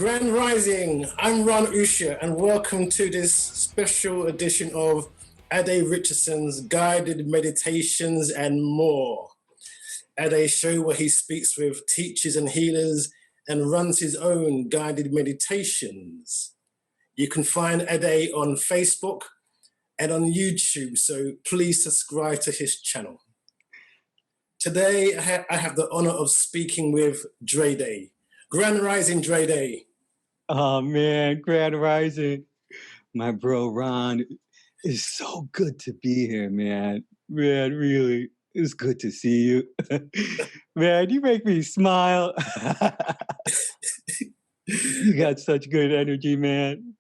Grand Rising, I'm Ron Usha, and welcome to this special edition of Ade Richardson's Guided Meditations and More. Ade show where he speaks with teachers and healers and runs his own guided meditations. You can find Ade on Facebook and on YouTube, so please subscribe to his channel. Today, I have the honor of speaking with Dre. Grand Rising, Dre. Oh man, Grand Rising. My bro Ron, it's so good to be here, man. Man, really, it's good to see you. Man, you make me smile. You got such good energy, man.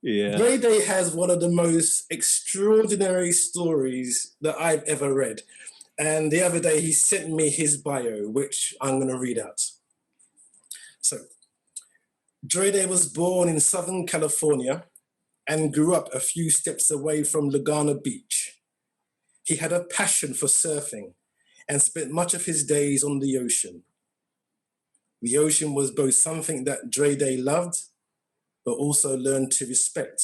Yeah. Dre has one of the most extraordinary stories that I've ever read. And the other day he sent me his bio, which I'm going to read out. So, Dre was born in Southern California and grew up a few steps away from Laguna Beach. He had a passion for surfing and spent much of his days on the ocean. The ocean was both something that Dre loved, but also learned to respect,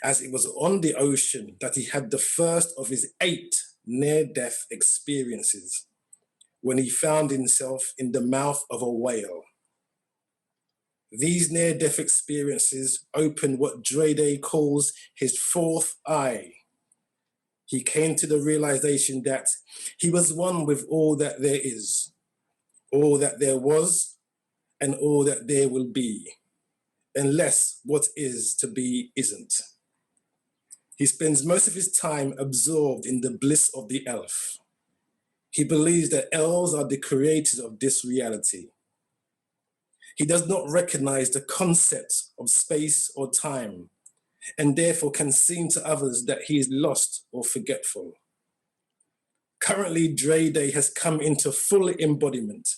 as it was on the ocean that he had the first of his 8 near-death experiences when he found himself in the mouth of a whale. These near-death experiences opened what Dre calls his 4th eye. He came to the realization that he was one with all that there is, all that there was, and all that there will be, unless what is to be isn't. He spends most of his time absorbed in the bliss of the elf. He believes that elves are the creators of this reality. He does not recognize the concept of space or time, and therefore can seem to others that he is lost or forgetful. Currently, Dre has come into full embodiment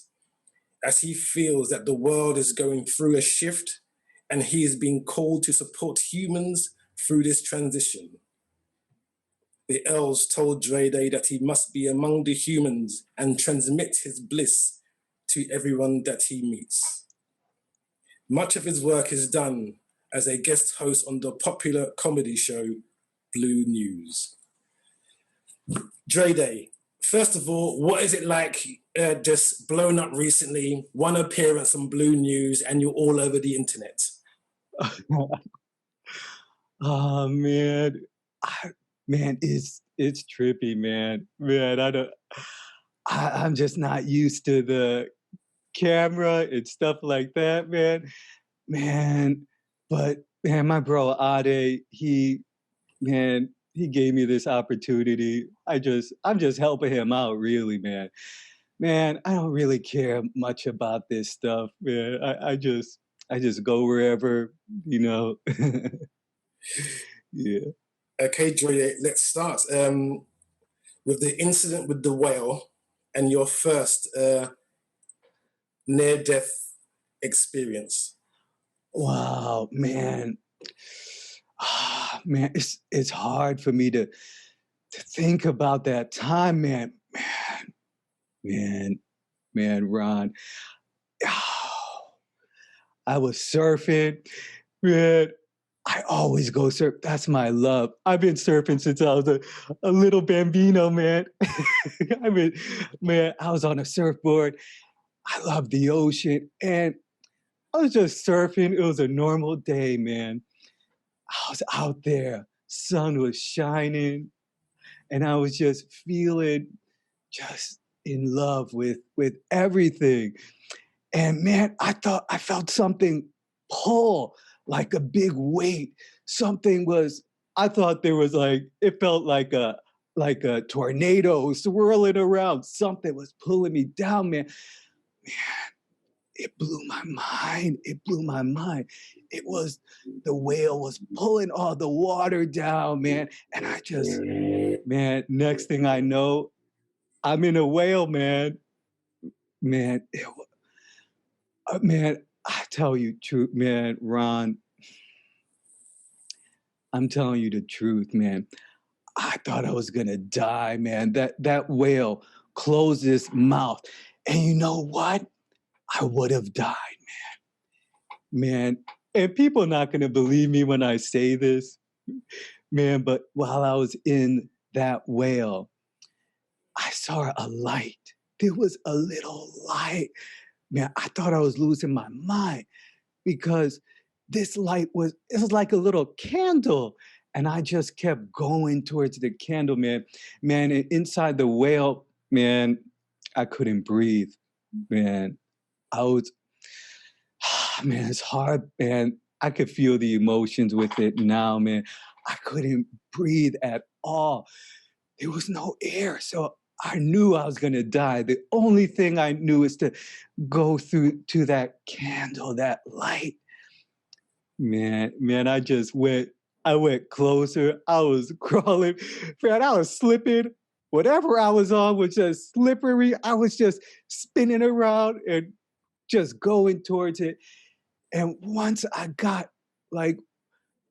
as he feels that the world is going through a shift and he is being called to support humans through this transition. The elves told Dre that he must be among the humans and transmit his bliss to everyone that he meets. Much of his work is done as a guest host on the popular comedy show, Blue News. Dre, first of all, what is it like just blown up recently, one appearance on Blue News, and you're all over the internet? Oh man, man, it's trippy, man. Man, I'm just not used to the camera and stuff like that, man. Man, but man, my bro Ade, he gave me this opportunity. I'm just helping him out, really, man. Man, I don't really care much about this stuff, man. I just go wherever, you know. Yeah. Okay, Dre, let's start with the incident with the whale and your first near-death experience. Wow, man. Man, it's hard for me to think about that time, man. Man, Ron. I was surfing, man. I always go surf. That's my love. I've been surfing since I was a little bambino, man. I was on a surfboard. I love the ocean. And I was just surfing. It was a normal day, man. I was out there. Sun was shining. And I was just feeling just in love with everything. And man, I felt something pull, like a big weight. I thought there was it felt like a tornado swirling around. Something was pulling me down, man. It blew my mind. It was, the whale was pulling all the water down, man. And next thing I know, I'm in a whale, man. Man, I tell you truth, man, Ron. I'm telling you the truth, man. I thought I was gonna die, man. That whale closed his mouth. And you know what? I would have died, man, and people are not going to believe me when I say this, man, but while I was in that whale, I saw a light. There was a little light. Man, I thought I was losing my mind because this light it was like a little candle. And I just kept going towards the candle, man. Man, and inside the whale, man, I couldn't breathe, man. I was, man, it's hard, man. I could feel the emotions with it now, man. I couldn't breathe at all. There was no air. So I knew I was going to die. The only thing I knew is to go through to that candle, that light. Man, I went closer. I was crawling. Man, I was slipping. Whatever I was on was just slippery. I was just spinning around and just going towards it. And once I got like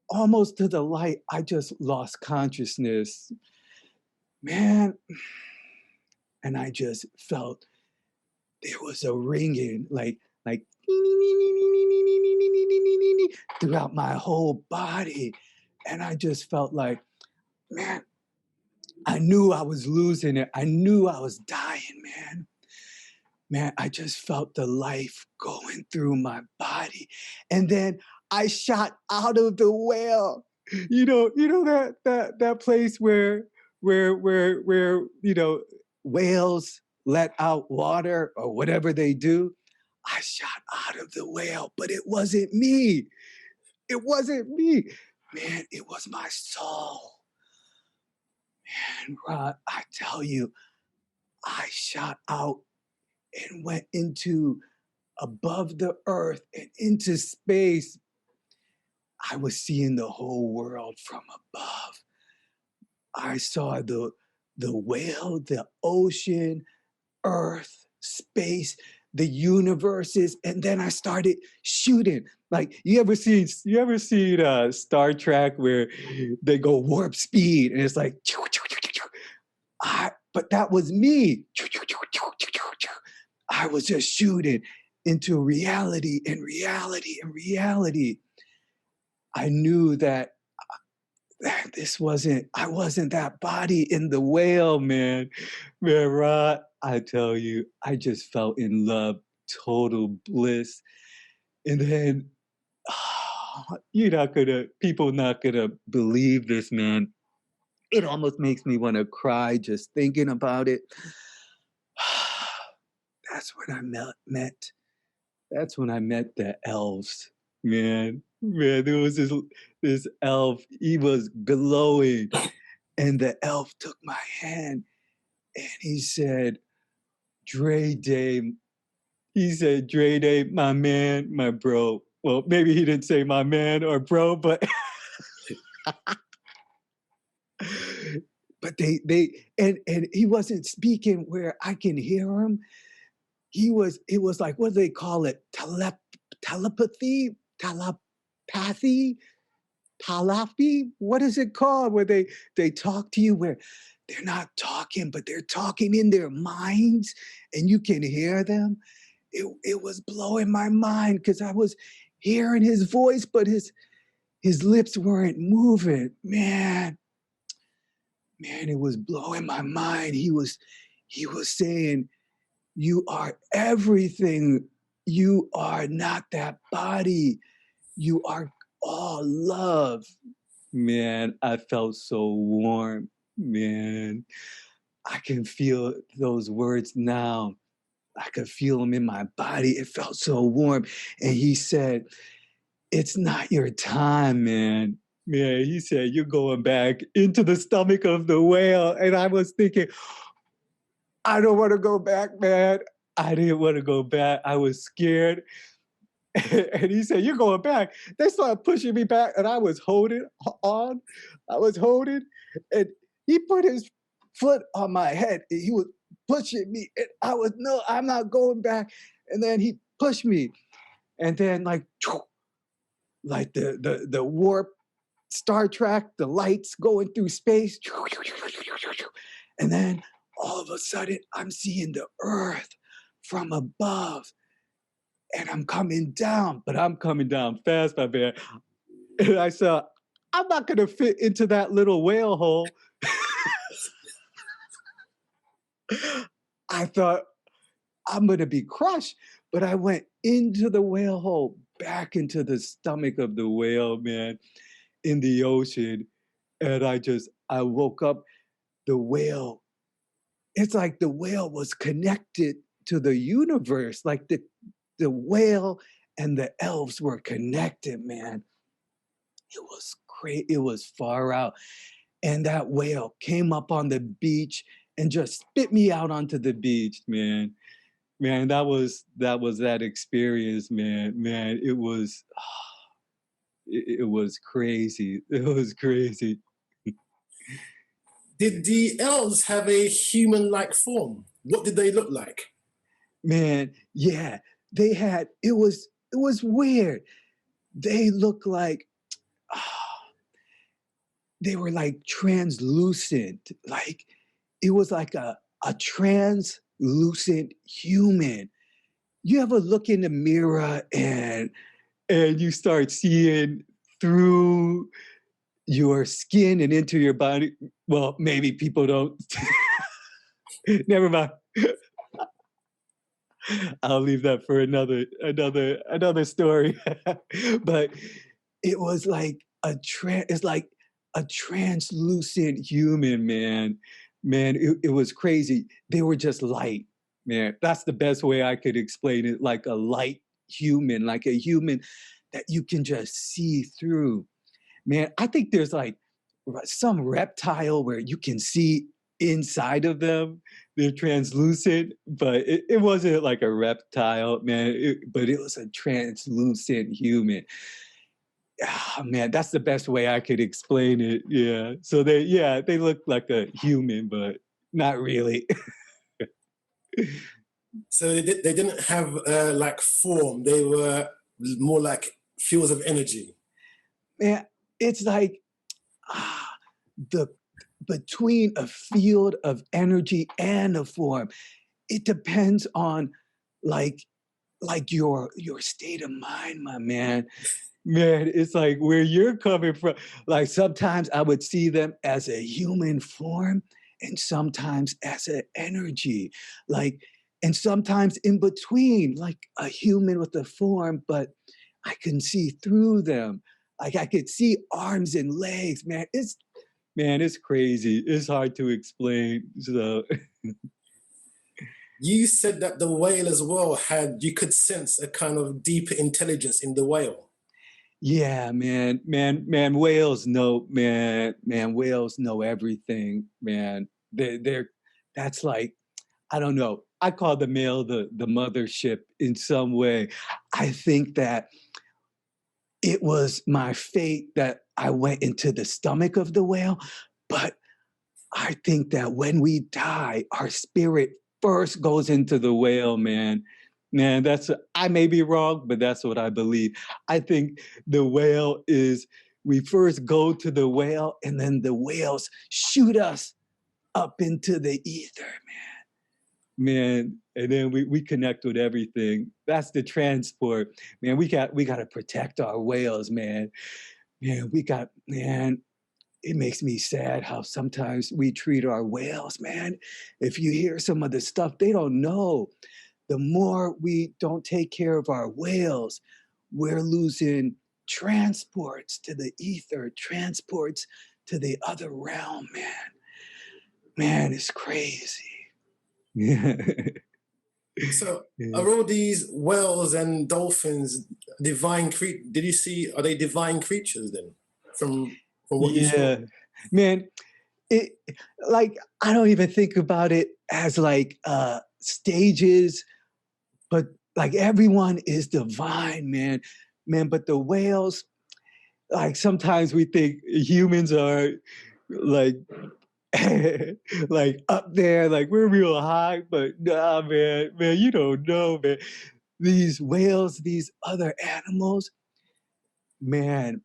almost to the light, I just lost consciousness. Man, and I just felt there was a ringing, like throughout my whole body. And I just felt like, man, I knew I was losing it. I knew I was dying, man. Man, I just felt the life going through my body. And then I shot out of the whale. That place where whales let out water or whatever they do. I shot out of the whale, but it wasn't me. It wasn't me. Man, it was my soul. Man, Rod, I tell you, I shot out and went into above the earth and into space. I was seeing the whole world from above. I saw the whale, the ocean, earth, space, the universes, and then I started shooting. Like you ever seen Star Trek where they go warp speed and it's like, but that was me. I was just shooting into reality and reality and reality. I knew that I wasn't that body in the whale, man. Man, Rod, I tell you, I just felt in love, total bliss. And then people not gonna believe this, man. It almost makes me want to cry just thinking about it. That's when I met. That's when I met the elves, man. Man, there was this elf. He was glowing, and the elf took my hand, and he said, "Dre Day." He said, "Dre Day, my man, my bro." Well, maybe he didn't say my man or bro, but but and he wasn't speaking where I can hear him. It was like, what do they call it? Telepathy, telepathy, telepathy. What is it called? Where they talk to you where they're not talking, but they're talking in their minds and you can hear them. It was blowing my mind because I was hearing his voice, but his lips weren't moving. Man, it was blowing my mind. He was saying, "You are everything. You are not that body. You are all love." Man, I felt so warm. Man, I can feel those words now. I could feel them in my body. It felt so warm. And he said, "It's not your time, man." Man, he said, "You're going back into the stomach of the whale." And I was thinking, I don't want to go back, man. I didn't want to go back. I was scared. And he said, "You're going back." They started pushing me back, and I was holding on. I was holding, and he put his foot on my head. And he was pushing me, and I was, "No, I'm not going back." And then he pushed me, and then like the warp Star Trek, the lights going through space, and then all of a sudden I'm seeing the earth from above. and I'm coming down, but I'm coming down fast, my man. And I said, I'm not gonna fit into that little whale hole. I thought I'm gonna be crushed, but I went into the whale hole, back into the stomach of the whale, man, in the ocean. And I woke up, the whale, it's like the whale was connected to the universe, like the whale and the elves were connected, man. It was great. It was far out. And that whale came up on the beach and just spit me out onto the beach, man. Man, that experience, man. Man, it was it was crazy. It was crazy. Did the elves have a human-like form? What did they look like? Man, yeah. It was weird. They looked like they were like translucent. Like it was like a translucent human. You ever look in the mirror and you start seeing through your skin and into your body? Well, maybe people don't. Never mind. I'll leave that for another story. But it was like it's like a translucent human, man. Man, it was crazy. They were just light, man. That's the best way I could explain it. Like a light human, like a human that you can just see through. Man, I think there's like some reptile where you can see inside of them. They're translucent, but it wasn't like a reptile, man. But it was a translucent human. Ah, man, that's the best way I could explain it. Yeah. So they look like a human, but not really. So they didn't have like form. They were more like fields of energy. Man, it's like ah, the between a field of energy and a form. It depends on like your state of mind, my man. Man, it's like where you're coming from. Like sometimes I would see them as a human form and sometimes as an energy. Like, and sometimes in between, like a human with a form, but I can see through them. Like I could see arms and legs, man. It's crazy. It's hard to explain. So You said that the whale as well you could sense a kind of deeper intelligence in the whale. yeah, man, whales know everything, man. They're that's like, I don't know. I call the male the mothership in some way. I think that it was my fate that I went into the stomach of the whale, but I think that when we die, our spirit first goes into the whale, man. Man, I may be wrong, but that's what I believe. I think the whale is, we first go to the whale and then the whales shoot us up into the ether, man. And then we connect with everything. That's the transport. Man, we got to protect our whales, man. Man, it makes me sad how sometimes we treat our whales, man. If you hear some of the stuff, they don't know. The more we don't take care of our whales, we're losing transports to the ether, transports to the other realm, man. Man, it's crazy. Yeah. So Yeah. are all these whales and dolphins divine creatures? Did you see? Are they divine creatures then? From what you saw? Yeah. Man, it like I don't even think about it as like stages, but like everyone is divine, man. Man, but the whales, like sometimes we think humans are like like up there, like we're real high, but nah, man, you don't know, man. These whales, these other animals, man,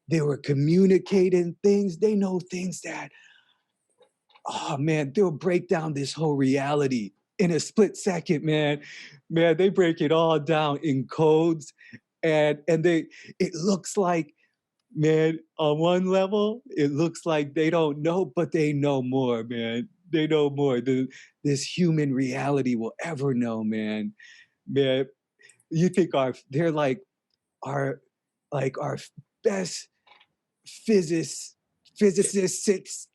they were communicating things. They know things that, oh man, they'll break down this whole reality in a split second, man. Man, they break it all down in codes, and it looks like, man, on one level, it looks like they don't know, but they know more, man. They know more than this human reality will ever know, man. Man, you think they're our our best physicists, physicists,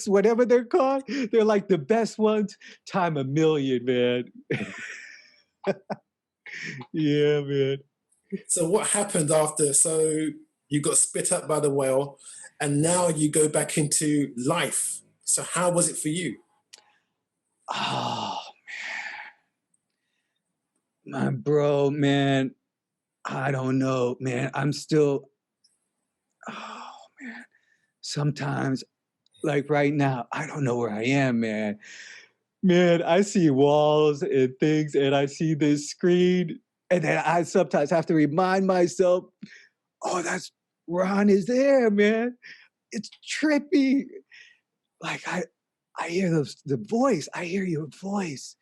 whatever they're called. They're like the best ones time a million, man. Yeah, man. So what happened after? So you got spit up by the whale, and now you go back into life. So how was it for you? Oh, my bro, man. I don't know, man. I'm still, oh, man. Sometimes, like right now, I don't know where I am, man. Man, I see walls and things, and I see this screen, and then I sometimes have to remind myself, oh, that's Ron is there, man. It's trippy. Like I hear the voice. I hear your voice.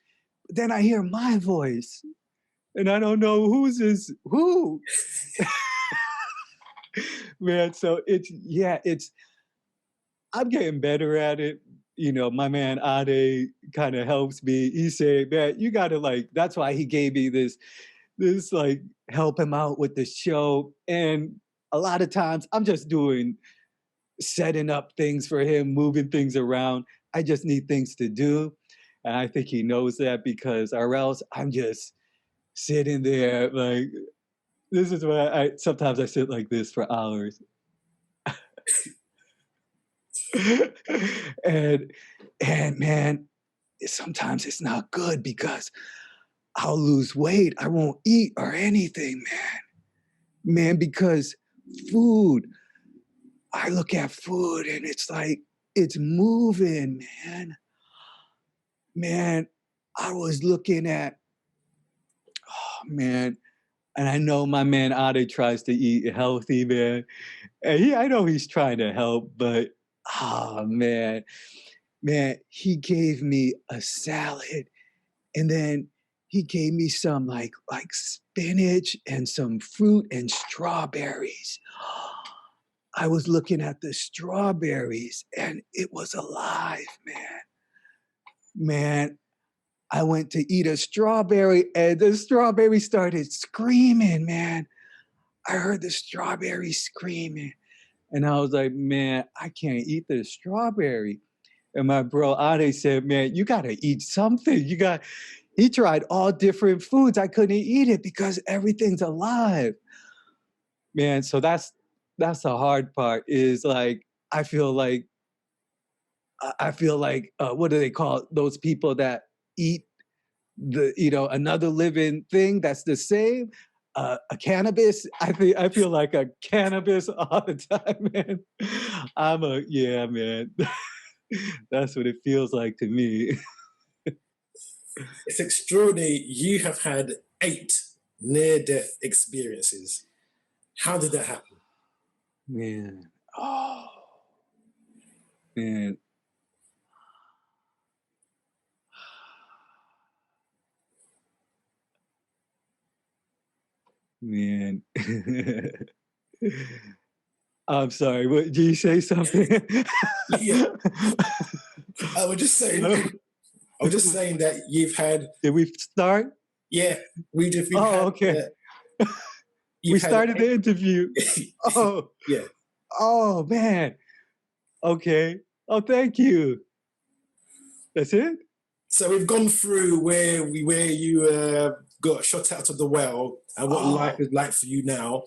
Then I hear my voice, and I don't know who. Man, so it's I'm getting better at it. You know, my man Ade kind of helps me. He said, man, you gotta that's why he gave me this help him out with the show. And a lot of times I'm just doing setting up things for him, moving things around. I just need things to do. And I think he knows that, because or else I'm just sitting there this is why I sometimes I sit like this for hours. and and man, sometimes it's not good because I'll lose weight. I won't eat or anything, man. Man, because food, I look at food and it's like it's moving, man. Man, I was looking at, oh man, and I know my man Ade tries to eat healthy, man. And I know he's trying to help, but oh man, he gave me a salad, and then he gave me some like spinach and some fruit and strawberries. I was looking at the strawberries and it was alive, man. Man, I went to eat a strawberry and the strawberry started screaming, man. I heard the strawberry screaming. And I was like, man, I can't eat this strawberry. And my bro Ade said, man, you gotta eat something. He tried all different foods. I couldn't eat it because everything's alive. Man, so that's the hard part is I feel like what do they call those people that eat another living thing that's the same? A cannabis. I feel like a cannabis all the time, man. Yeah, man. That's what it feels like to me. It's extraordinary. You have had 8 near-death experiences. How did that happen? Man. Oh, man. Man. I'm sorry. What did you say something? Yeah. I was just saying. I was just saying that you've had. Did we start? Yeah, we've Oh, had. okay. We You've had started the interview. Oh, yeah. oh man. Okay. Oh, thank you. That's it? So we've gone through where you got shot out of the well and what life is like for you now,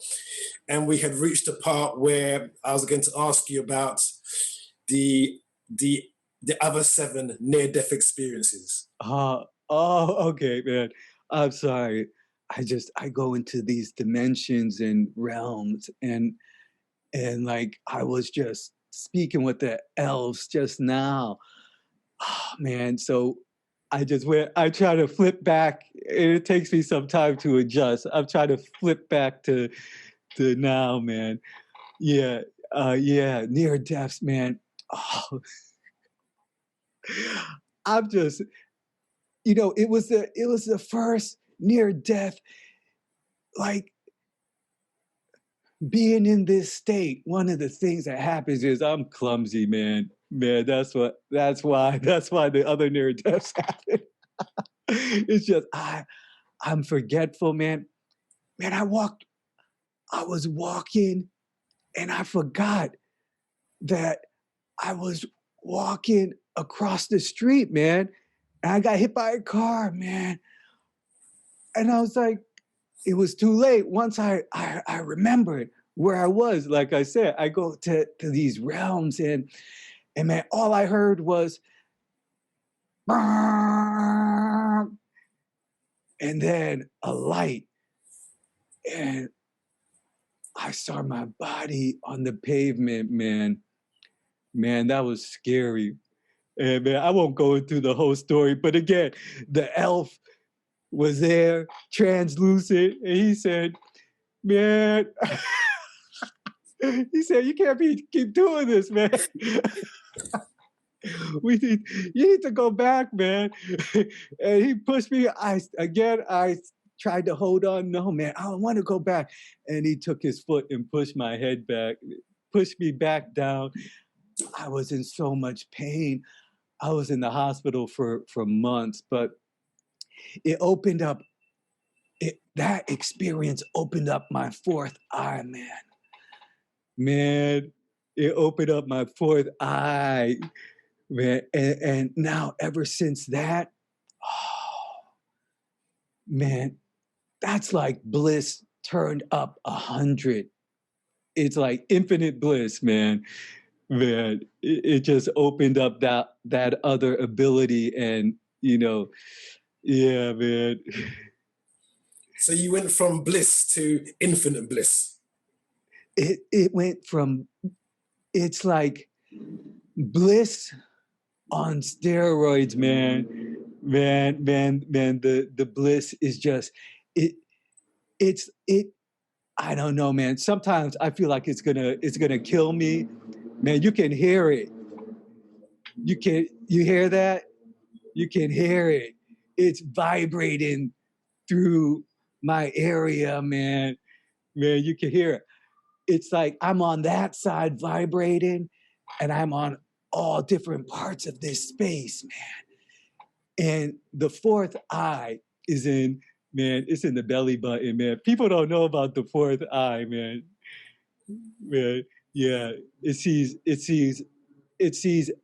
and we had reached a part where I was going to ask you about the the other 7 near-death experiences. Okay, man. I'm sorry. I go into these dimensions and realms, and I was just speaking with the elves just now. Oh man, so I try to flip back, and it takes me some time to adjust. I'm trying to flip back to now, man. Yeah, yeah, near deaths, man. Oh, I'm just you know, it was the first near death, like being in this state. One of the things that happens is I'm clumsy, man. Man, that's why the other near deaths happen. It's just I'm forgetful, man. Man, I was walking and I forgot that I was walking across the street, man. And I got hit by a car, man. And I was like, it was too late. Once I remembered where I was, like I said, I go to these realms and man, all I heard was, "Brrrr," and then a light. And I saw my body on the pavement, man. Man, that was scary. And man, I won't go into the whole story, but again, the elf was there, translucent, and he said, man, he said, you can't keep doing this, man. You need to go back, man. And he pushed me. I tried to hold on. No, man, I don't want to go back. And he took his foot and pushed my head back, pushed me back down. I was in so much pain. I was in the hospital for months, but it opened up, that experience opened up my fourth eye, man. Man, it opened up my fourth eye, man. And now ever since that, oh, man, that's like bliss turned up 100. It's like infinite bliss, man. Man, it just opened up that other ability, and you know, yeah, man. So you went from bliss to infinite bliss. It went from, it's like bliss on steroids, man. Man, the bliss is just it I don't know, man. Sometimes I feel like it's gonna kill me. Man, you can hear it. You hear that? You can hear it. It's vibrating through my area, man. Man, you can hear it. It's like I'm on that side vibrating, and I'm on all different parts of this space, man. And the fourth eye is in, man, it's in the belly button, man. People don't know about the fourth eye, man. Man, yeah, it sees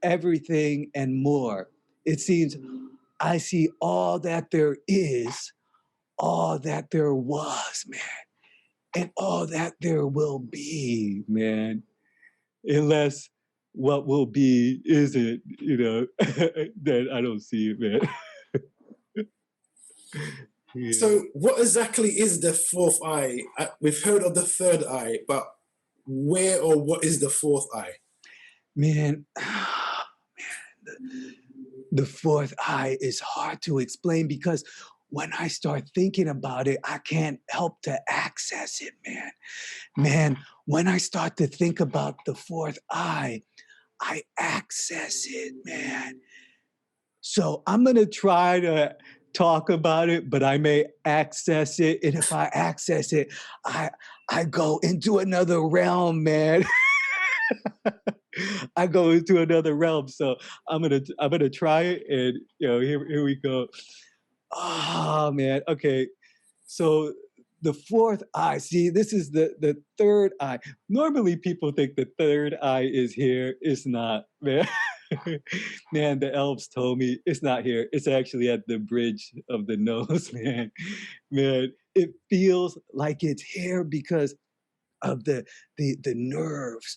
everything and more. It sees, I see all that there is, all that there was, man, and all that there will be, man. Unless what will be isn't, you know, then I don't see it, man. Yeah. So what exactly is the fourth eye? We've heard of the third eye, but where or what is the fourth eye? Man, the fourth eye is hard to explain because when I start thinking about it, I can't help to access it, man. Man, when I start to think about the fourth eye, I access it, man. So I'm gonna try to talk about it, but I may access it. And if I access it, I go into another realm, man. I go into another realm. So I'm gonna try it, and you know, here we go. Oh man, okay. So the fourth eye. See, this is the third eye. Normally, people think the third eye is here. It's not, man. Man, the elves told me it's not here. It's actually at the bridge of the nose, man. Man, it feels like it's here because of the nerves.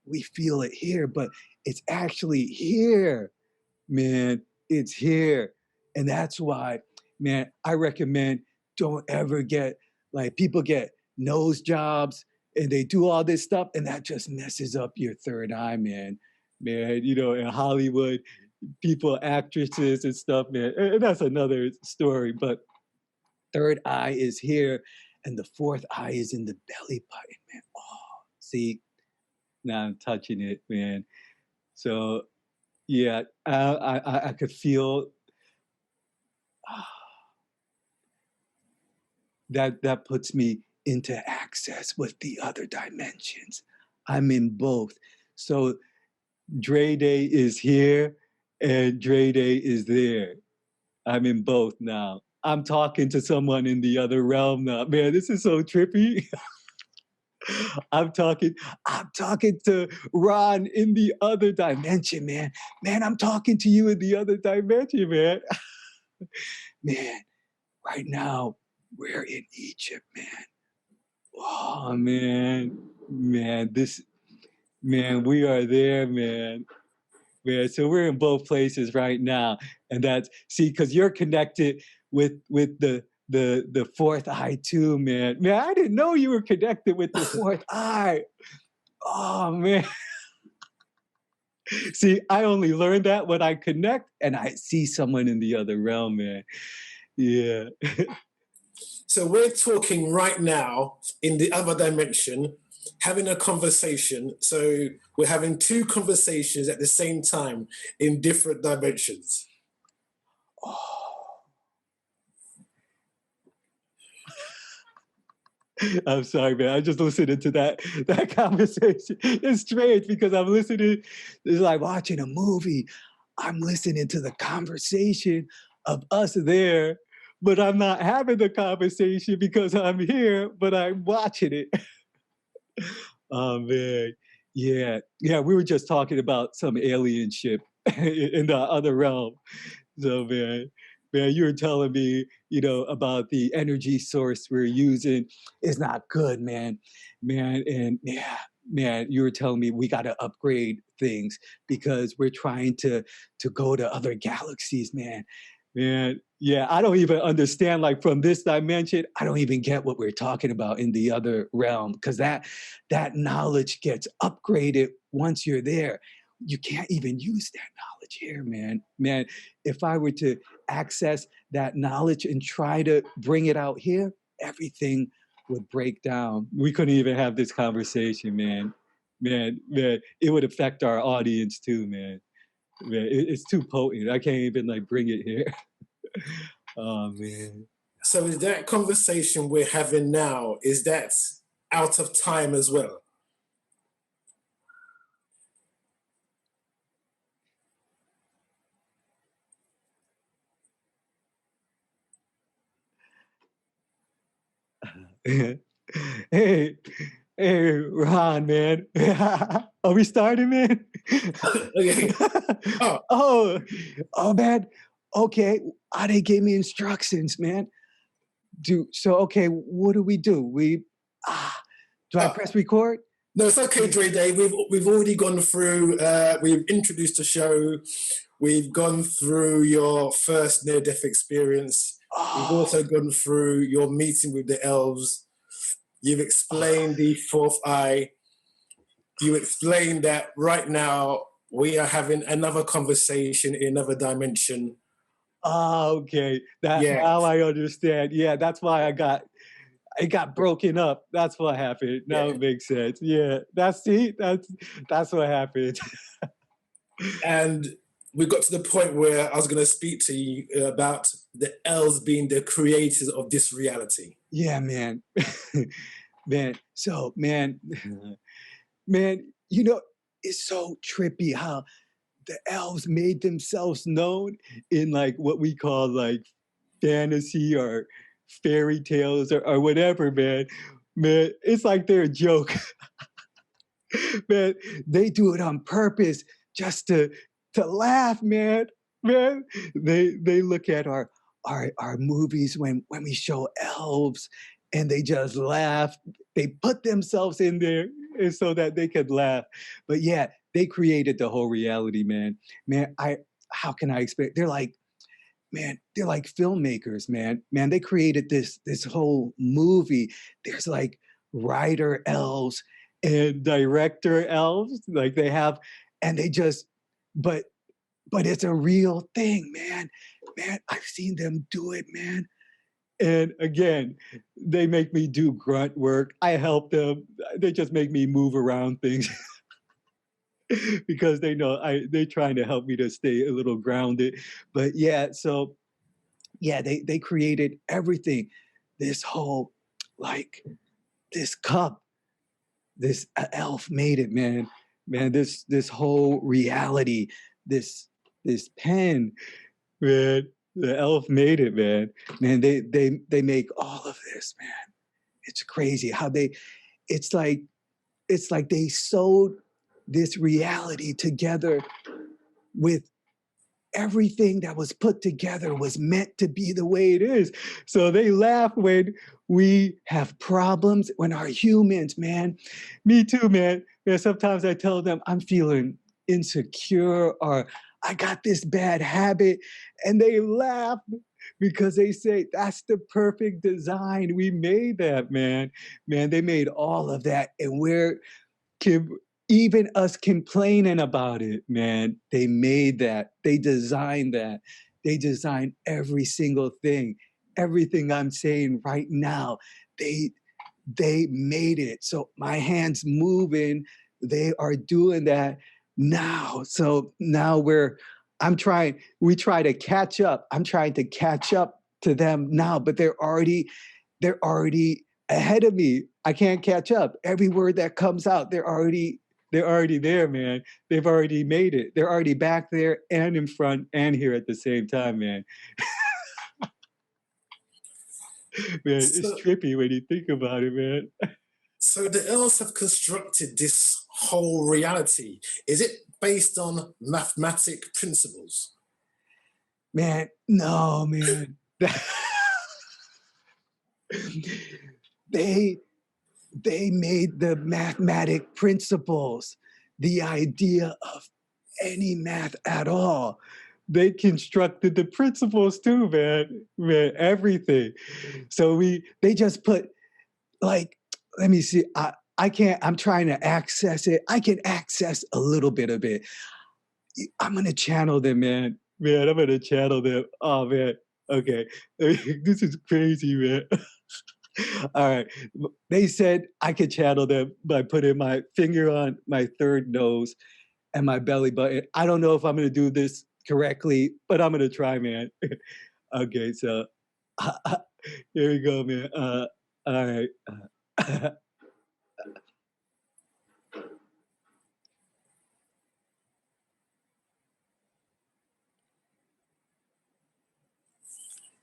We feel it here, but it's actually here, man. It's here. And that's why, man, I recommend don't ever get, like, people get nose jobs and they do all this stuff, and that just messes up your third eye, man. Man, you know, in Hollywood, people, actresses and stuff, man. And that's another story. But third eye is here, and the fourth eye is in the belly button, man. Oh, see, now I'm touching it, man. So yeah, I could feel That puts me into access with the other dimensions. I'm in both. So Dre Day is here and Dre Day is there. I'm in both now. I'm talking to someone in the other realm now. Man, this is so trippy. I'm talking, I'm talking to Ron in the other dimension, man. Man, I'm talking to you in the other dimension, man. Man, right now, we're in Egypt, man. Oh man, man, we are there, man. Man, so we're in both places right now, and that's see, because you're connected with the fourth eye too, man. Man, I didn't know you were connected with the fourth eye. Oh man. See, I only learned that when I connect and I see someone in the other realm, man. Yeah. So we're talking right now in the other dimension, having a conversation. So we're having two conversations at the same time in different dimensions. Oh. I'm sorry, man. I just listening to that conversation. It's strange because I'm listening. It's like watching a movie. I'm listening to the conversation of us there, but I'm not having the conversation because I'm here, but I'm watching it. Oh man, yeah, yeah. We were just talking about some alien ship in the other realm. So man, you were telling me, about the energy source we're using is not good, man, and yeah, man, you were telling me we got to upgrade things because we're trying to go to other galaxies, man. Yeah, I don't even understand. Like from this dimension, I don't even get what we're talking about in the other realm because that knowledge gets upgraded once you're there. You can't even use that knowledge here, man. If I were to access that knowledge and try to bring it out here, everything would break down. We couldn't even have this conversation, man. It would affect our audience too, man. It's too potent. I can't even like bring it here. Oh man. So is that conversation we're having now, is that out of time as well? hey, hey, Ron, man. Are we starting, man? Okay. Oh. oh, man. Okay, they gave me instructions, man. Okay, what do? Do I press record? No, it's okay, Dre Day. We've already gone through. We've introduced the show. We've gone through your first near-death experience. We've also gone through your meeting with the elves. You've explained the fourth eye. You explained that right now we are having another conversation in another dimension. Oh, okay. Now I understand. Yeah, that's why it got broken up. That's what happened. Now it makes sense. Yeah, that's what happened. And we got to the point where I was going to speak to you about the elves being the creators of this reality. Yeah, man. Man. So, man, it's so trippy how the elves made themselves known in like what we call like fantasy or fairy tales or whatever, man. Man, it's like they're a joke. Man, they do it on purpose just to laugh, man. Man, they look at our movies when we show elves and they just laugh. They put themselves in there so that they could laugh. But yeah, they created the whole reality, man. Man, how can I explain? They're like filmmakers, man. Man, they created this whole movie. There's like writer elves and director elves. Like they have, and they just, but it's a real thing, man. Man, I've seen them do it, man. And again, they make me do grunt work. I help them. They just make me move around things. Because they know they're trying to help me to stay a little grounded. But yeah, so yeah, they created everything. This whole, like, this cup, this elf made it, man. Man, this whole reality, this pen, man. The elf made it, man. Man, they make all of this, man. It's crazy how it's like they sewed this reality together with everything that was put together was meant to be the way it is. So they laugh when we have problems, when our humans, man. Me too, man. Yeah, sometimes I tell them I'm feeling insecure or I got this bad habit, and they laugh because they say that's the perfect design. We made that, man. Man, they made all of that, and even us complaining about it, man, they made that. They designed that. They designed every single thing. Everything I'm saying right now, they made it. So my hands moving, they are doing that now. So now we try to catch up. I'm trying to catch up to them now, but they're already ahead of me. I can't catch up. Every word that comes out, they're already there, man. They've already made it. They're already back there and in front and here at the same time, man. Man, it's trippy when you think about it, man. So the elves have constructed this whole reality. Is it based on mathematic principles? Man, no, man. they made the mathematic principles, the idea of any math at all. They constructed the principles too, man. Man, everything. So they just put, like, let me see. I can't, I'm trying to access it. I can access a little bit of it. I'm gonna channel them, man. Man, I'm gonna channel them. Oh man. Okay. This is crazy, man. All right. They said I could channel them by putting my finger on my third nose and my belly button. I don't know if I'm going to do this correctly, but I'm going to try, man. Okay, so here we go, man. All right.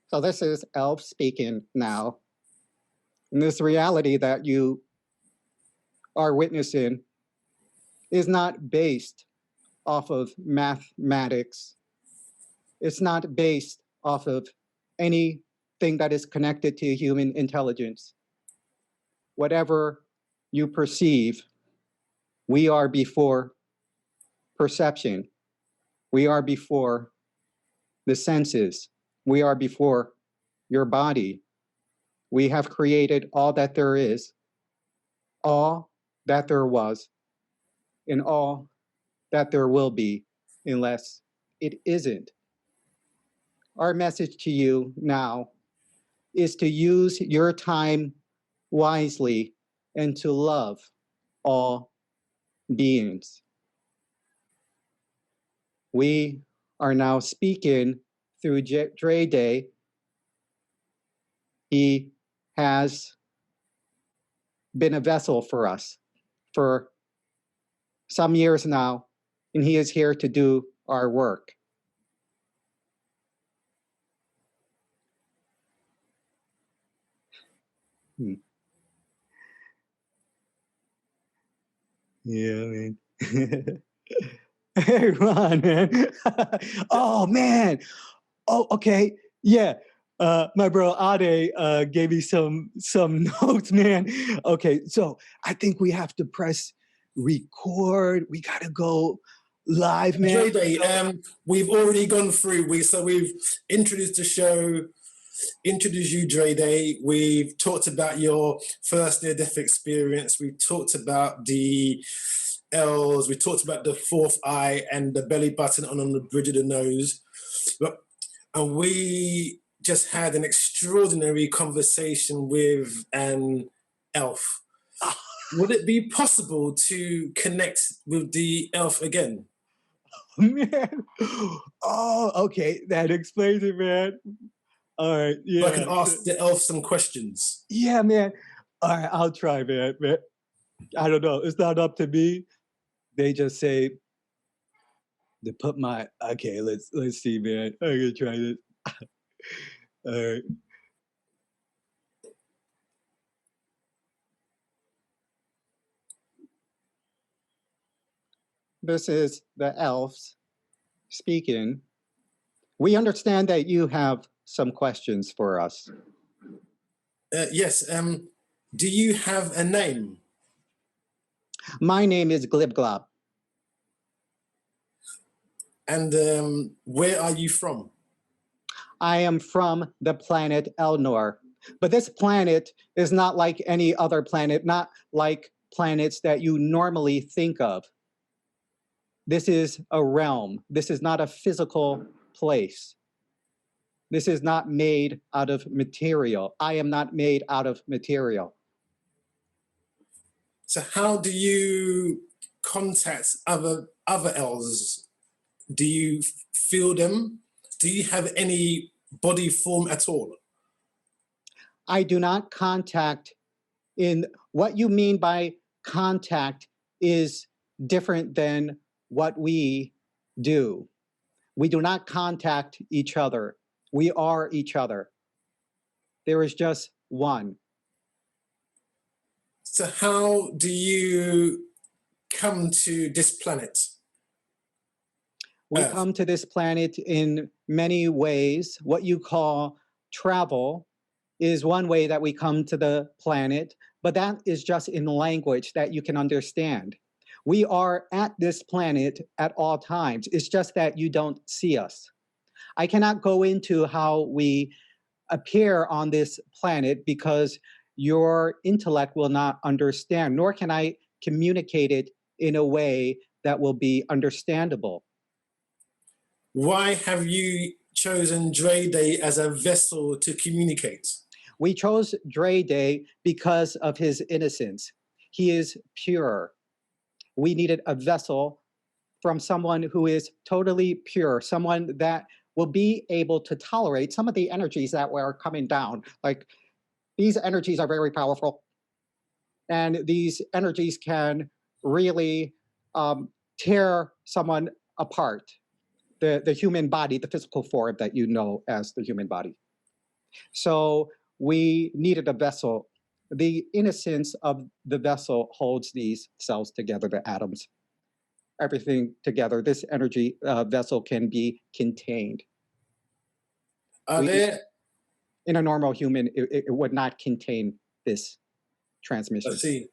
So this is Elf speaking now. And this reality that you are witnessing is not based off of mathematics. It's not based off of anything that is connected to human intelligence. Whatever you perceive, we are before perception. We are before the senses. We are before your body. We have created all that there is, all that there was, and all that there will be, unless it isn't. Our message to you now is to use your time wisely and to love all beings. We are now speaking through Dre Day. He has been a vessel for us for some years now, and he is here to do our work. Yeah, man. Hey, Ron, man. Oh, man. Oh, okay. Yeah. My bro Ade gave me some notes, man. Okay, so I think we have to press record. We gotta go live, man. We've already gone through. We've introduced the show, introduced you, Dre Day. We've talked about your first near-death experience. We've talked about the Elves. We talked about the fourth eye and the belly button on the bridge of the nose. And we just had an extraordinary conversation with an elf. Would it be possible to connect with the elf again? Man. Oh, okay. That explains it, man. All right, So I can yeah. ask the elf some questions. Yeah, man. All right, I'll try, man. I don't know. It's not up to me. They just say to put my okay. Let's see, man. I'm gonna try this. All right. This is the elves speaking. We understand that you have some questions for us. Yes. Do you have a name? My name is Glibglob. And where are you from? I am from the planet Elnor. But this planet is not like any other planet, not like planets that you normally think of. This is a realm. This is not a physical place. This is not made out of material. I am not made out of material. So how do you contact other elves? Do you feel them? Do you have any body form at all? I do not contact in what you mean by contact is different than what we do. We do not contact each other. We are each other. There is just one. So how do you come to this planet? We Earth. come to this planet in many ways. What you call travel is one way that we come to the planet, but that is just in language that you can understand. We are at this planet at all times. It's just that you don't see us. I cannot go into how we appear on this planet because your intellect will not understand, nor can I communicate it in a way that will be understandable. Why have you chosen Dre Day as a vessel to communicate? We chose Dre Day because of his innocence. He is pure. We needed a vessel from someone who is totally pure, someone that will be able to tolerate some of the energies that were coming down. Like, these energies are very powerful, and these energies can really tear someone apart. The human body, the physical form that you know as the human body. So we needed a vessel. The innocence of the vessel holds these cells together, the atoms, everything together. This energy vessel can be contained. In a normal human, it would not contain this transmission. I see.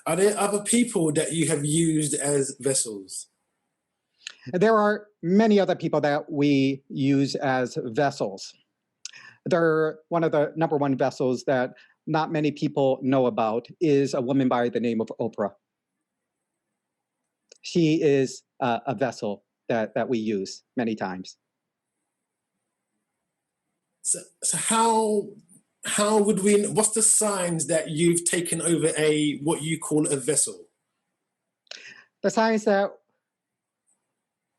Are there other people that you have used as vessels? There are many other people that we use as vessels. They're one of the number one vessels that not many people know about is a woman by the name of Oprah. She is a vessel that we use many times. So how would we, what's the signs that you've taken over what you call a vessel? The signs that,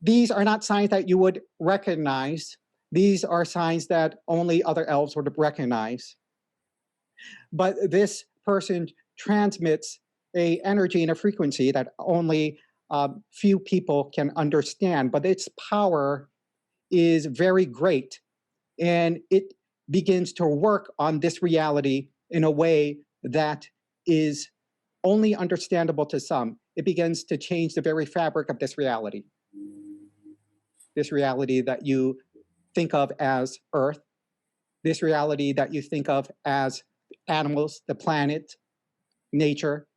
these are not signs that you would recognize. These are signs that only other elves would recognize. But this person transmits an energy and a frequency that only few people can understand, but its power is very great. And it begins to work on this reality in a way that is only understandable to some. It begins to change the very fabric of this reality. This reality that you think of as Earth, this reality that you think of as animals, the planet, nature,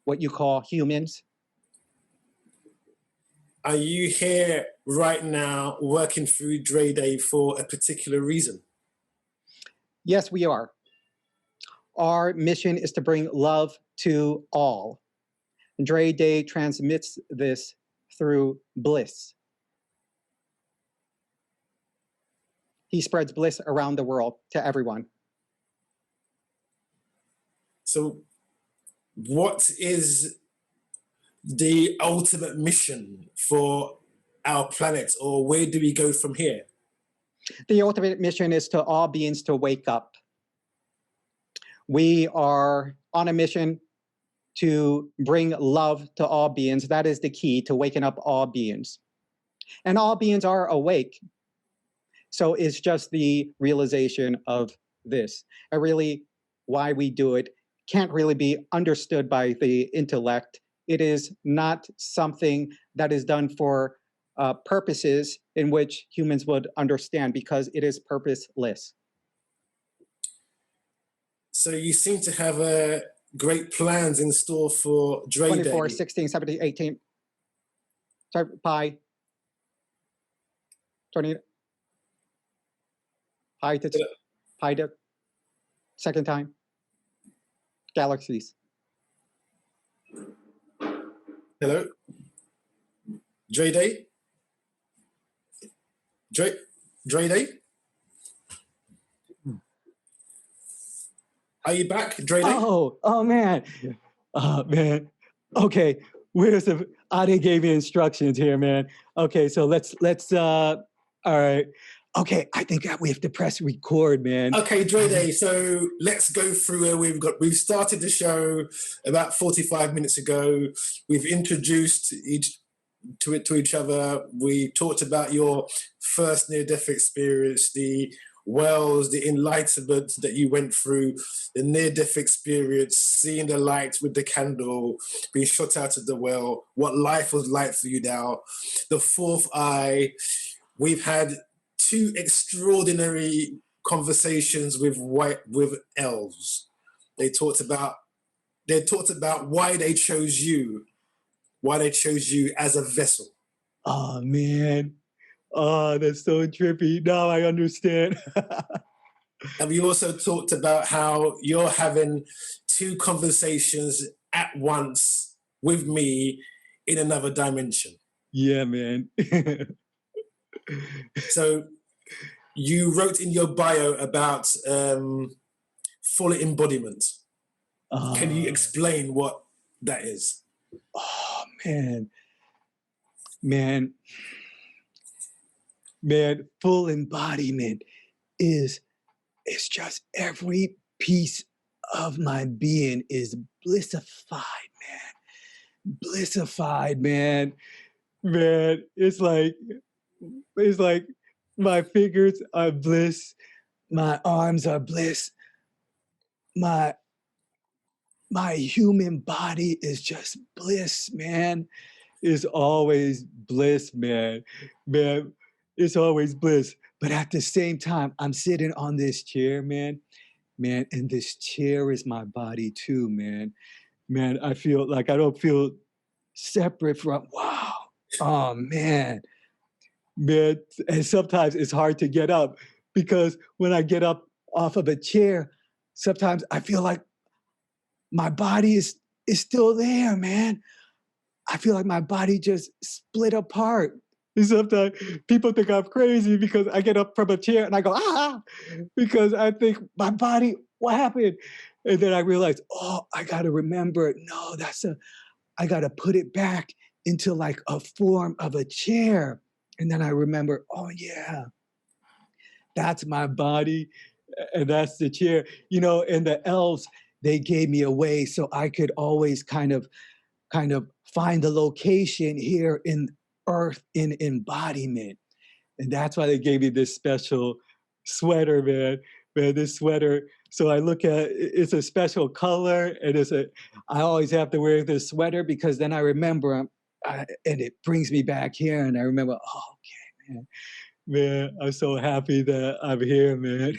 what you call humans. Are you here right now working through Dre Day for a particular reason? Yes, we are. Our mission is to bring love to all. Dre Day transmits this through bliss. He spreads bliss around the world to everyone. So what is the ultimate mission for our planet, or where do we go from here? The ultimate mission is to all beings to wake up. We are on a mission to bring love to all beings. That is the key to waking up all beings. And all beings are awake. So it's just the realization of this. And really, why we do it can't really be understood by the intellect. It is not something that is done for purposes in which humans would understand, because it is purposeless. So you seem to have great plans in store for Dre 24, Day. 16, 17, 18. Sorry, pi. 20. Pi to second time. Galaxies. Hello? Dre Day? Dre Day? Are you back, Dre Day? Oh man. Man. Okay. Where's the Ade gave me instructions here, man. Okay, so let's all right. Okay, I think we have to press record, man. Okay, Dre Day, so let's go through where we've started the show about 45 minutes ago. We've introduced to each other. We talked about your first near-death experience, the wells, the enlightenment that you went through, the near-death experience, seeing the light with the candle, being shot out of the well, what life was like for you now, the fourth eye. We've had two extraordinary conversations with elves. They talked about why they chose you as a vessel. Oh man. Oh, that's so trippy. Now I understand. And we also talked about how you're having two conversations at once with me in another dimension. Yeah, man. So you wrote in your bio about full embodiment. Can you explain what that is? Oh man, full embodiment is just every piece of my being is blissified, man. Man, it's like my fingers are bliss, my arms are bliss, my human body is just bliss, man. It's always bliss, man. Man, it's always bliss. But at the same time, I'm sitting on this chair, man. Man, and this chair is my body too, man. Man, I feel like I don't feel separate from, wow. Oh, man. Man, and sometimes it's hard to get up, because when I get up off of a chair, sometimes I feel like my body is still there, man. I feel like my body just split apart. And sometimes people think I'm crazy because I get up from a chair and I go, because I think my body, what happened? And then I realize, oh, I got to remember, no, I got to put it back into like a form of a chair. And then I remember, oh yeah, that's my body and that's the chair. You know, and the elves, they gave me a way so I could always kind of find the location here in earth in embodiment. And that's why they gave me this special sweater, man, this sweater. So I look at it's a special color, and I always have to wear this sweater because then I remember and it brings me back here, and I remember, oh, okay, man, I'm so happy that I'm here, man.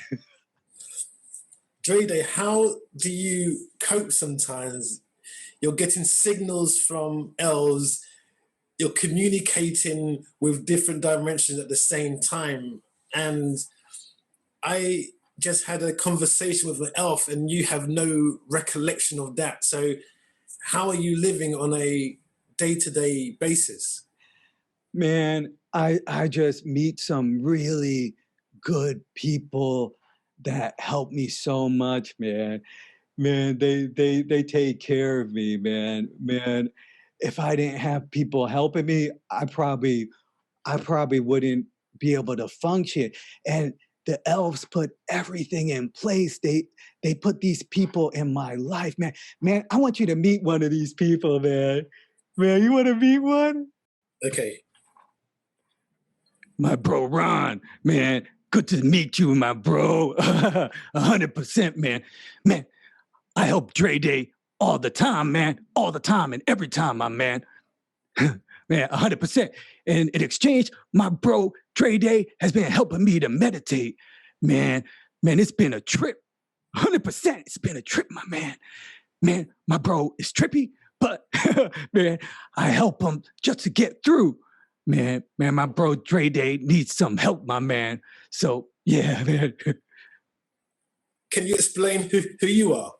Drede, how do you cope sometimes? You're getting signals from elves, you're communicating with different dimensions at the same time. And I just had a conversation with an elf and you have no recollection of that. So how are you living on a day-to-day basis? Man, I just meet some really good people that help me so much, man. Man, they take care of me, man. Man, if I didn't have people helping me, I probably wouldn't be able to function. And the elves put everything in place. They put these people in my life, man. Man, I want you to meet one of these people, man. Man, you want to meet one? Okay. My bro Ron, man, good to meet you, my bro. 100%, man. Man, I help Dre Day all the time, man. All the time and every time, my man. Man, 100%. And in exchange, my bro Dre Day has been helping me to meditate. Man, it's been a trip. 100%. It's been a trip, my man. Man, my bro is trippy, but man, I help him just to get through. Man, my bro Dre Day needs some help, my man. So yeah, man. Can you explain who you are?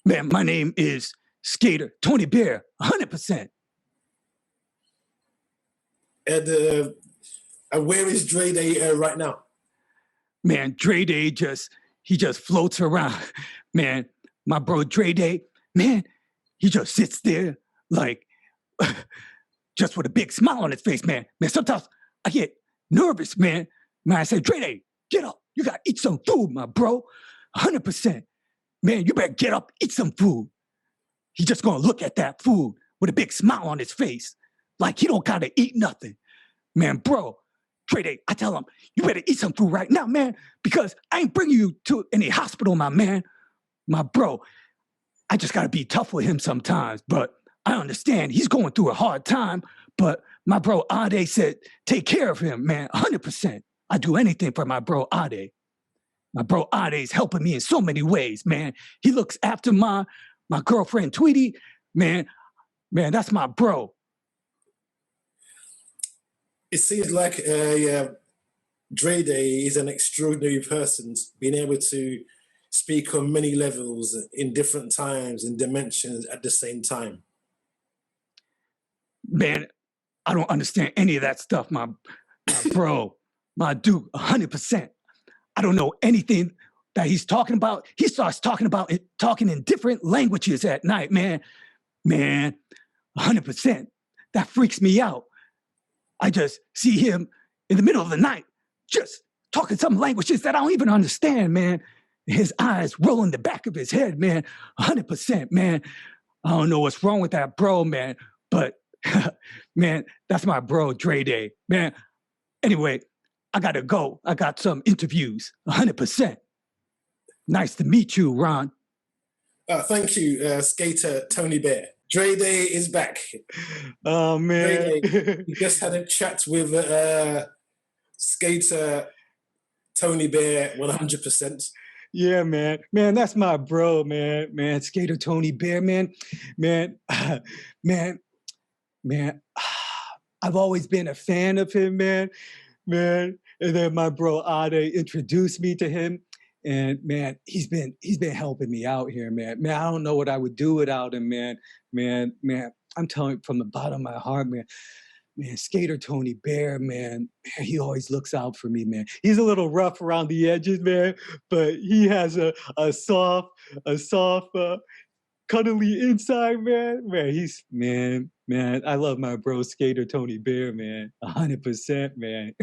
Man, my name is Skater Tony Bear, 100%. And where is Dre Day right now? Man, Dre Day he just floats around. Man, my bro Dre Day, man, he just sits there like just with a big smile on his face, man. Man, sometimes I get nervous, man. Man, I say, Dre Day, get up. You gotta eat some food, my bro. 100%. Man, you better get up, eat some food. He just gonna look at that food with a big smile on his face, like he don't gotta eat nothing. Man, bro, Dre Day, I tell him, you better eat some food right now, man, because I ain't bringing you to any hospital, my man. My bro, I just gotta be tough with him sometimes, but I understand he's going through a hard time, but my bro Ade said, take care of him, man, 100%. I do anything for my bro Ade. My bro Ade's helping me in so many ways, man. He looks after my girlfriend Tweety, man, that's my bro. It seems like Dre Day is an extraordinary person, being able to speak on many levels in different times and dimensions at the same time. Man, I don't understand any of that stuff, my bro, my dude, 100%. I don't know anything that he's talking about. He starts talking in different languages at night, man. Man, 100%. That freaks me out. I just see him in the middle of the night, just talking some languages that I don't even understand, man. His eyes roll in the back of his head, man. 100%, man. I don't know what's wrong with that bro, man. But, man, that's my bro, Dre Day. Man, anyway, I gotta go. I got some interviews, 100%. Nice to meet you, Ron. Thank you, Skater Tony Bear. Dre Day is back. Oh, man. Dre Day, you just had a chat with Skater Tony Bear, 100%. Yeah, man. Man, that's my bro, man. Man, Skater Tony Bear, man. Man, I've always been a fan of him, man. Man, and then my bro Ade introduced me to him. And man, he's been helping me out here, man. Man, I don't know what I would do without him, man. Man, I'm telling you from the bottom of my heart, man. Man, Skater Tony Bear, man, he always looks out for me, man. He's a little rough around the edges, man, but he has a soft, cuddly inside, man. Man, I love my bro Skater Tony Bear, man. 100%, man.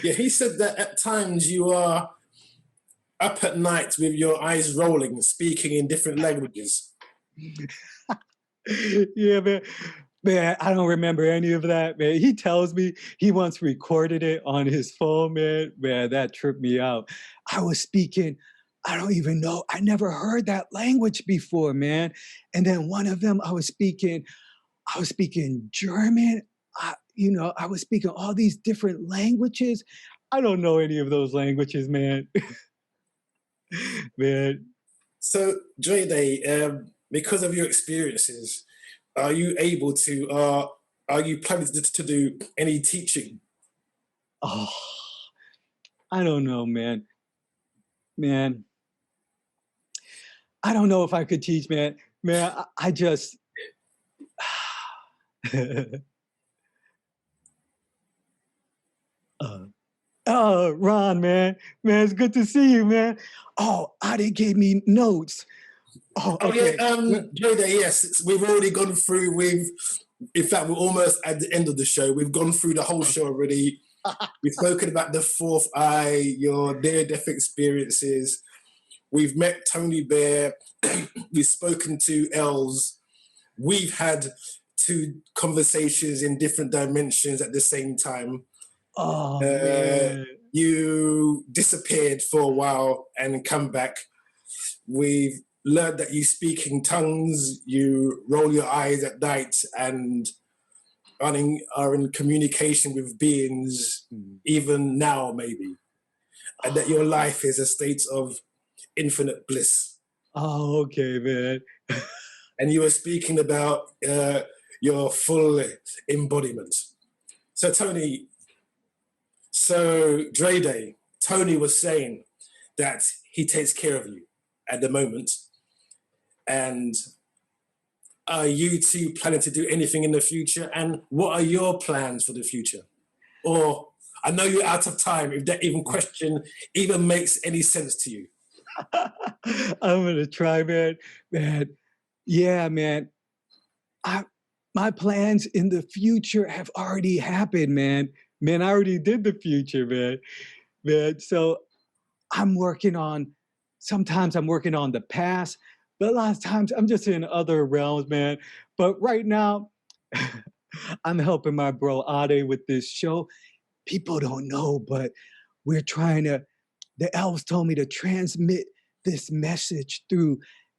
Yeah, he said that at times you are up at night with your eyes rolling, speaking in different languages. Yeah, man. Man, I don't remember any of that, man. He tells me he once recorded it on his phone, man. Man, that tripped me out. I was speaking, I don't even know. I never heard that language before, man. And then one of them, I was speaking German. I was speaking all these different languages. I don't know any of those languages, man. Man. So, Dre Day, because of your experiences, are you able to, are you planning to do any teaching? Oh, I don't know, man. Man, I don't know if I could teach, man. Man, I just... Ron, man. Man, it's good to see you, man. Oh, Adi gave me notes. Oh, okay. Dre Day, yes, we've already gone through in fact, we're almost at the end of the show. We've gone through the whole show already. We've spoken about the fourth eye, your near-death experiences. We've met Tony Bear. We've spoken to Elves. We've had two conversations in different dimensions at the same time. Oh Uh, man. you disappeared for a while and come back. We've learned that you speak in tongues, you roll your eyes at night, and are in communication with beings, even now, maybe. And that your life is a state of infinite bliss. Oh, okay, man. And you were speaking about your full embodiment. So, Tony, Dre Day, Tony was saying that he takes care of you at the moment. And are you two planning to do anything in the future? And what are your plans for the future? Or I know you're out of time, if that even question even makes any sense to you. I'm gonna try, man. Man, yeah, man. My plans in the future have already happened, man. Man, I already did the future, man. Man, so I'm working on. Sometimes I'm working on the past, but a lot of times I'm just in other realms, man. But right now, I'm helping my bro Ade with this show. People don't know, but we're trying to. The elves told me to transmit this message through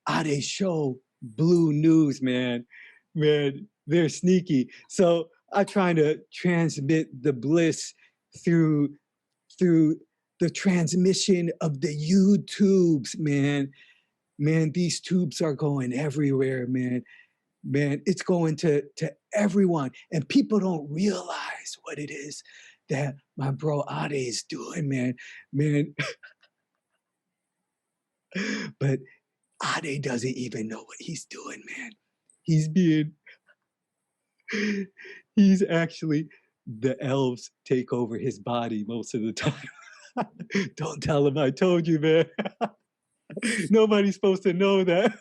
Ade's show, Blue News, man. Man, they're sneaky. So I'm trying to transmit the bliss through through the transmission of the YouTubes, man. Man, these tubes are going everywhere, man. Man, it's going to everyone. And people don't realize what it is that my bro Ade is doing, man. Man, but Ade doesn't even know what he's doing, man. He's being, he's actually, the elves take over his body most of the time. Don't tell him I told you, man. Nobody's supposed to know that.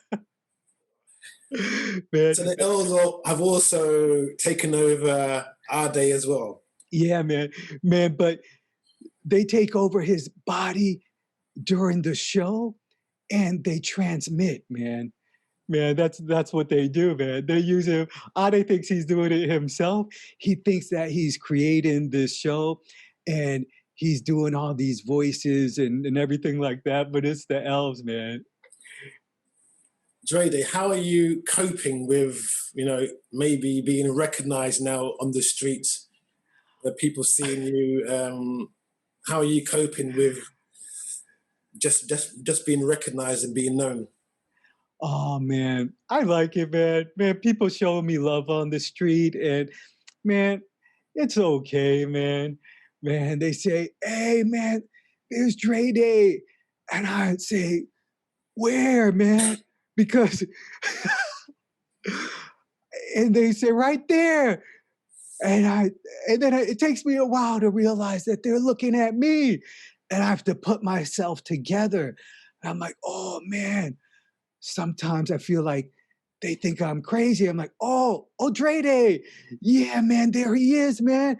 Man. So the elves have also taken over our day as well. Yeah, man. Man, but they take over his body during the show and they transmit, man. Man, that's what they do, man. They use him. Ade thinks he's doing it himself. He thinks that he's creating this show and he's doing all these voices and everything like that, but it's the elves, man. Drede, how are you coping with, maybe being recognized now on the streets, people seeing you? How are you coping with just being recognized and being known? Oh man, I like it, man. Man, people showing me love on the street, and man, it's okay, man. Man, they say, "Hey, man, there's Dre Day," and I say, "Where, man?" Because, and they say, "Right there," and then it takes me a while to realize that they're looking at me, and I have to put myself together. And I'm like, "Oh man." Sometimes I feel like they think I'm crazy. I'm like, oh, Dre Day. Yeah, man, there he is, man.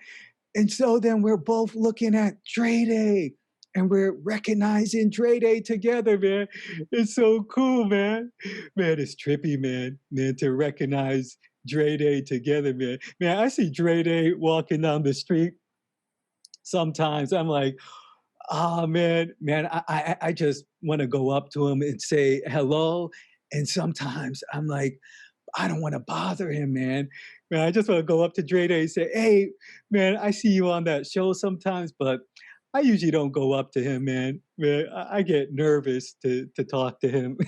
And so then we're both looking at Dre Day and we're recognizing Dre Day together, man. It's so cool, man. Man, it's trippy, man. Man, to recognize Dre Day together, man. Man, I see Dre Day walking down the street. Sometimes I'm like, oh man, I just want to go up to him and say hello. And sometimes I'm like, I don't want to bother him, man. Man, I just want to go up to Dre Day and say, hey, man, I see you on that show sometimes, but I usually don't go up to him, man. Man, I get nervous to talk to him.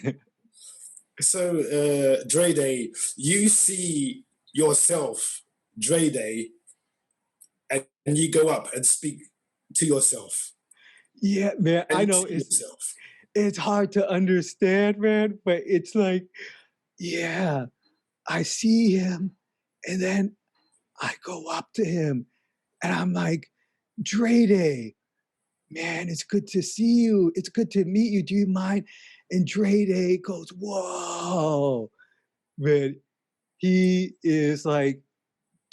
So, Dre Day, you see yourself, Dre Day, and you go up and speak to yourself. Yeah, man, And I you know see yourself. it's hard to understand, man, but it's like, yeah, I see him and then I go up to him and I'm like, Dre Day, man, it's good to see you. It's good to meet you. Do you mind? And Dre Day goes, whoa, man, he is like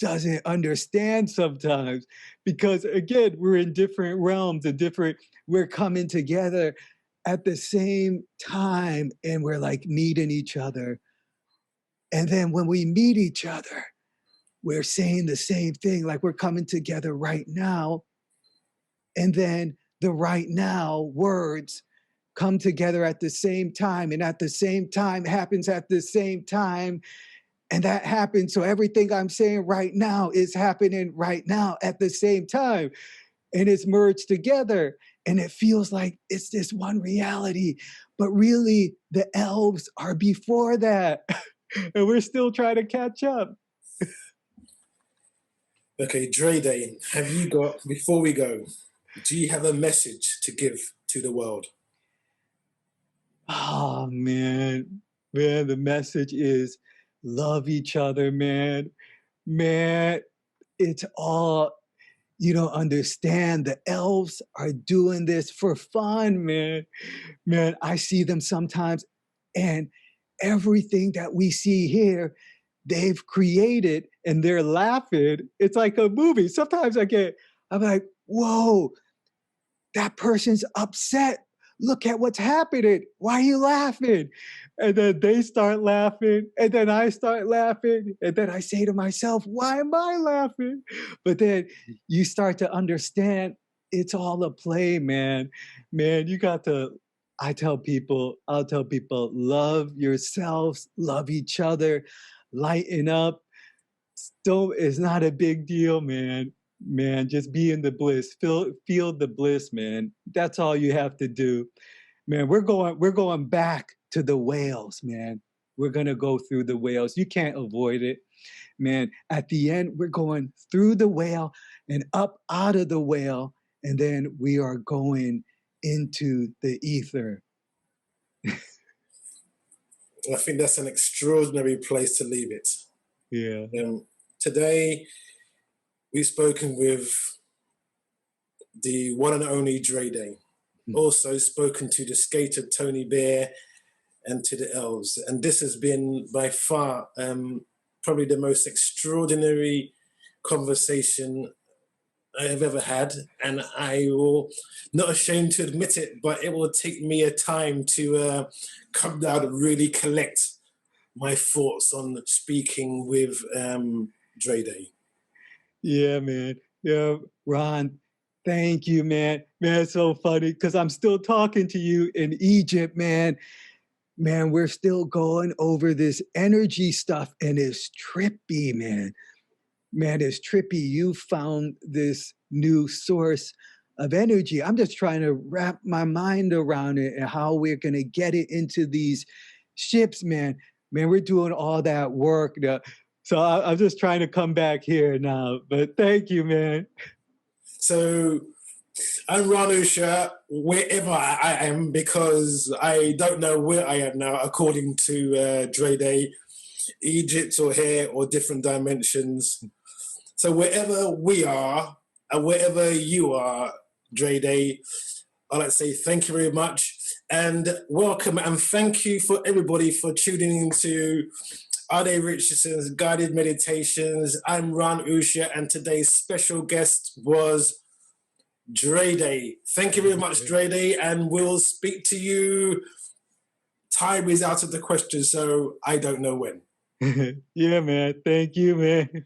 doesn't understand sometimes because again, we're in different realms and we're coming together at the same time and we're like meeting each other. And then when we meet each other, we're saying the same thing, like we're coming together right now. And then the right now words come together at the same time, and at the same time happens at the same time. And that happens. So everything I'm saying right now is happening right now at the same time. And it's merged together. And it feels like it's this one reality. But really, the elves are before that. And we're still trying to catch up. Okay, Dre Day, have you got, before we go, do you have a message to give to the world? Oh, man. Man, the message is love each other, man. Man, it's all, you don't understand. The elves are doing this for fun, man. Man, I see them sometimes, and everything that we see here, they've created and they're laughing. It's like a movie. Sometimes I'm like, whoa, that person's upset. Look at what's happening. Why are you laughing? And then they start laughing. And then I start laughing. And then I say to myself, why am I laughing? But then you start to understand it's all a play, man. Man, you got to, I'll tell people, love yourselves, love each other, lighten up. It's not a big deal, man. Man, just be in the bliss. Feel the bliss, man. That's all you have to do. Man, we're going back to the whales, man. We're gonna go through the whales. You can't avoid it. Man, at the end, we're going through the whale and up out of the whale, and then we are going into the ether. I think that's an extraordinary place to leave it. Yeah. Today, we've spoken with the one and only Dre Day. Also spoken to the skater Tony Bear and to the Elves. And this has been by far probably the most extraordinary conversation I have ever had. And I will, not ashamed to admit it, but it will take me a time to come down and really collect my thoughts on speaking with Dre Day. Yeah, man. Yeah, Ron, thank you, man. Man, it's so funny because I'm still talking to you in Egypt, man. Man, we're still going over this energy stuff and it's trippy, man. Man, it's trippy. You found this new source of energy. I'm just trying to wrap my mind around it and how we're going to get it into these ships, man. Man, we're doing all that work now. So I'm just trying to come back here now. But thank you, man. So I'm Ranusha, wherever I am, because I don't know where I am now, according to Dre Day, Egypt or here or different dimensions. So wherever we are and wherever you are, Dre Day, I'd like to say thank you very much and welcome, and thank you for everybody for tuning into Ade Richardson's Guided Meditations. I'm Ran Usha, and today's special guest was Dre Day. Thank you very much, Dre Day, and we'll speak to you. Time is out of the question, so I don't know when. Yeah, man. Thank you, man.